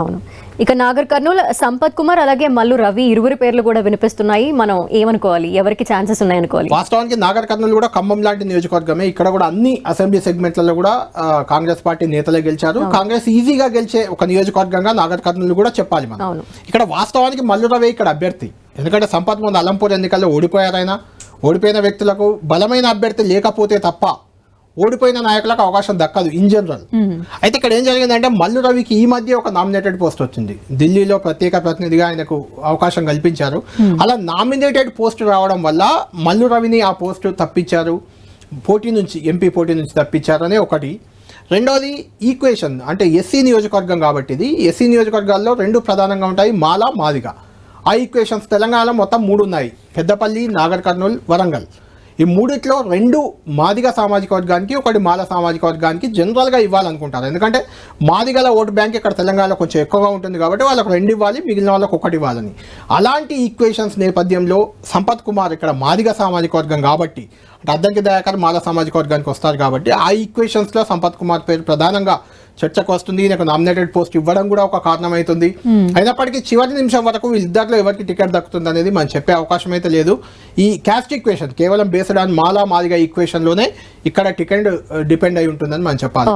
అవును. ఇక నాగర్ కర్నూల్ సంపత్ కుమార్ అలాగే మల్లు రవి ఇరువురి పేర్లు కూడా వినిపిస్తున్నాయి. మనం ఏమనుకోవాలి, ఎవరికి ఛాన్సెస్ ఉన్నాయి అనుకోవాలి? వాస్తవానికి నాగర్ కర్నూల్ కూడా ఖమ్మం లాంటి నియోజకవర్గమే. ఇక్కడ కూడా అన్ని అసెంబ్లీ సెగ్మెంట్లలో కూడా కాంగ్రెస్ పార్టీ నేతలే గెలిచారు. కాంగ్రెస్ ఈజీగా గెలిచే ఒక నియోజకవర్గంగా నాగర్ కర్నూల్ కూడా చెప్పాలి మనం. ఇక్కడ వాస్తవానికి మల్లు రవి ఇక్కడ అభ్యర్థి. ఎందుకంటే సంపత్ ముందు అలంపూర్ ఎన్నికల్లో ఓడిపోయారైనా, ఓడిపోయిన వ్యక్తులకు బలమైన అభ్యర్థి లేకపోతే తప్ప ఓడిపోయిన నాయకులకు అవకాశం దక్కదు ఇన్ జనరల్. అయితే ఇక్కడ ఏం జరిగిందంటే మల్లు రవికి ఈ మధ్య ఒక నామినేటెడ్ పోస్ట్ వచ్చింది. ఢిల్లీలో ప్రత్యేక ప్రతినిధిగా ఆయనకు అవకాశం కల్పించారు. అలా నామినేటెడ్ పోస్ట్ రావడం వల్ల మల్లు రవిని ఆ పోస్ట్ తప్పించారు, ఎంపీ పోటీ నుంచి తప్పించారు అనే ఒకటి. రెండోది ఈక్వేషన్, అంటే ఎస్సీ నియోజకవర్గం కాబట్టి ఇది ఎస్సీ నియోజకవర్గాల్లో రెండు ప్రధానంగా ఉంటాయి, మాల, మాదిగ. ఆ ఈక్వేషన్స్ తెలంగాణలో మొత్తం 3 ఉన్నాయి: పెద్దపల్లి, నాగర్ కర్నూల్, వరంగల్. ఈ మూడిట్లో 2 మాదిగ సామాజిక వర్గానికి, ఒకటి మాల సామాజిక వర్గానికి జనరల్గా ఇవ్వాలనుకుంటారు. ఎందుకంటే మాదిగల ఓటు బ్యాంక్ ఇక్కడ తెలంగాణలో కొంచెం ఎక్కువగా ఉంటుంది కాబట్టి వాళ్ళకు 2 ఇవ్వాలి, మిగిలిన వాళ్ళకు 1 ఇవ్వాలని. అలాంటి ఈక్వేషన్స్ నేపథ్యంలో సంపత్ కుమార్ ఇక్కడ మాదిగ సామాజిక వర్గం కాబట్టి, అంటే అద్దంకి దయాకర్ మాల సామాజిక వర్గానికి వస్తారు కాబట్టి ఆ ఈక్వేషన్స్లో సంపత్ కుమార్ పేరు ప్రధానంగా చర్చకు వస్తుంది. నాకు నామినేటెడ్ పోస్ట్ ఇవ్వడం కూడా ఒక కారణమవుతుంది. అయినప్పటికీ చివరి నిమిషం వరకు వీళ్ళిద్దరిలో ఎవరికి టికెట్ దక్కుతుంది అనేది మనం చెప్పే అవకాశం అయితే లేదు. ఈ క్యాస్ట్ ఈక్వేషన్ కేవలం బేస్డ్ ఆన్ మాలా మాదిగా ఈక్వేషన్లోనే ఇక్కడ టికెట్ డిపెండ్ అయి ఉంటుందని మనం చెప్పాలి.